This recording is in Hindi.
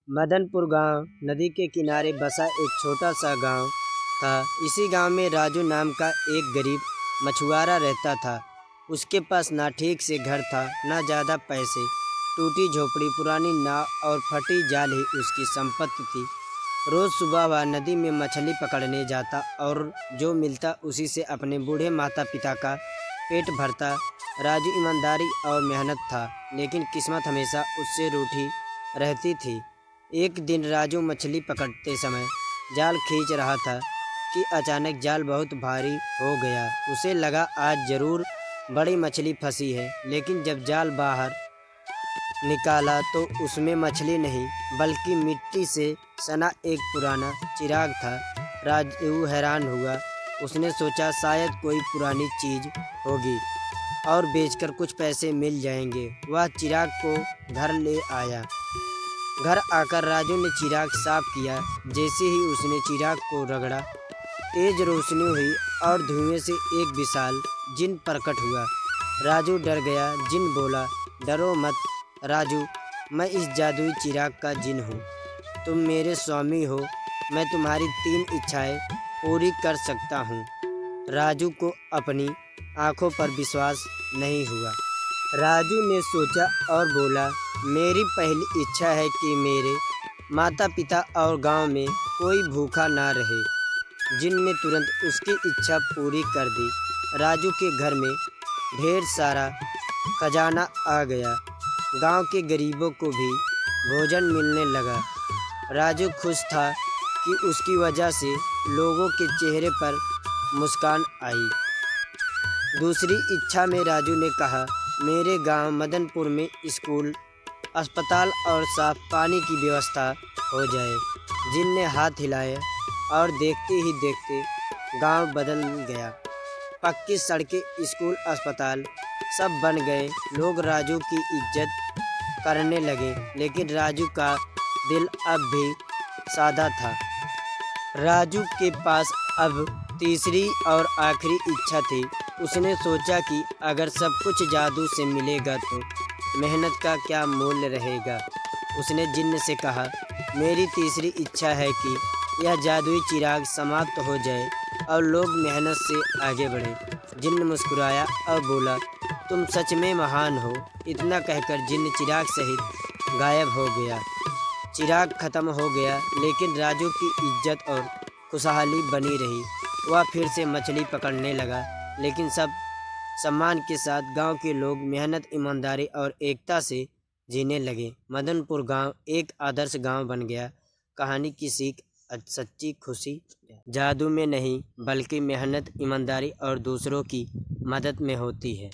मदनपुर गांव नदी के किनारे बसा एक छोटा सा गांव था। इसी गांव में राजू नाम का एक गरीब मछुआरा रहता था। उसके पास ना ठीक से घर था, ना ज़्यादा पैसे। टूटी झोपड़ी, पुरानी नाव और फटी जाल ही उसकी संपत्ति थी। रोज़ सुबह वह नदी में मछली पकड़ने जाता और जो मिलता उसी से अपने बूढ़े माता पिता का पेट भरता। राजू ईमानदारी और मेहनत था, लेकिन किस्मत हमेशा उससे रूठी रहती थी। एक दिन राजू मछली पकड़ते समय जाल खींच रहा था कि अचानक जाल बहुत भारी हो गया। उसे लगा आज ज़रूर बड़ी मछली फंसी है, लेकिन जब जाल बाहर निकाला तो उसमें मछली नहीं बल्कि मिट्टी से सना एक पुराना चिराग था। राजू हैरान हुआ। उसने सोचा शायद कोई पुरानी चीज़ होगी और बेचकर कुछ पैसे मिल जाएंगे। वह चिराग को घर ले आया। घर आकर राजू ने चिराग साफ किया। जैसे ही उसने चिराग को रगड़ा, तेज रोशनी हुई और धुएं से एक विशाल जिन प्रकट हुआ। राजू डर गया। जिन बोला, डरो मत राजू, मैं इस जादुई चिराग का जिन हूँ। तुम मेरे स्वामी हो। मैं तुम्हारी 3 इच्छाएं पूरी कर सकता हूँ। राजू को अपनी आंखों पर विश्वास नहीं हुआ। राजू ने सोचा और बोला, मेरी पहली इच्छा है कि मेरे माता पिता और गांव में कोई भूखा ना रहे। जिन ने तुरंत उसकी इच्छा पूरी कर दी। राजू के घर में ढेर सारा खजाना आ गया। गांव के गरीबों को भी भोजन मिलने लगा। राजू खुश था कि उसकी वजह से लोगों के चेहरे पर मुस्कान आई। दूसरी इच्छा में राजू ने कहा, मेरे गांव मदनपुर में स्कूल, अस्पताल और साफ पानी की व्यवस्था हो जाए। जिन ने हाथ हिलाया और देखते ही देखते गांव बदल गया। पक्की सड़कें, स्कूल, अस्पताल सब बन गए। लोग राजू की इज्जत करने लगे, लेकिन राजू का दिल अब भी सादा था। राजू के पास अब तीसरी और आखिरी इच्छा थी। उसने सोचा कि अगर सब कुछ जादू से मिलेगा तो मेहनत का क्या मूल्य रहेगा। उसने जिन्न से कहा, मेरी तीसरी इच्छा है कि यह जादुई चिराग समाप्त हो जाए और लोग मेहनत से आगे बढ़ें। जिन्न मुस्कुराया और बोला, तुम सच में महान हो। इतना कहकर जिन्न चिराग सहित गायब हो गया। चिराग खत्म हो गया, लेकिन राजू की इज्जत और खुशहाली बनी रही। वह फिर से मछली पकड़ने लगा, लेकिन सब सम्मान के साथ। गांव के लोग मेहनत, ईमानदारी और एकता से जीने लगे। मदनपुर गांव एक आदर्श गांव बन गया। कहानी की सीख, सच्ची खुशी जादू में नहीं बल्कि मेहनत, ईमानदारी और दूसरों की मदद में होती है।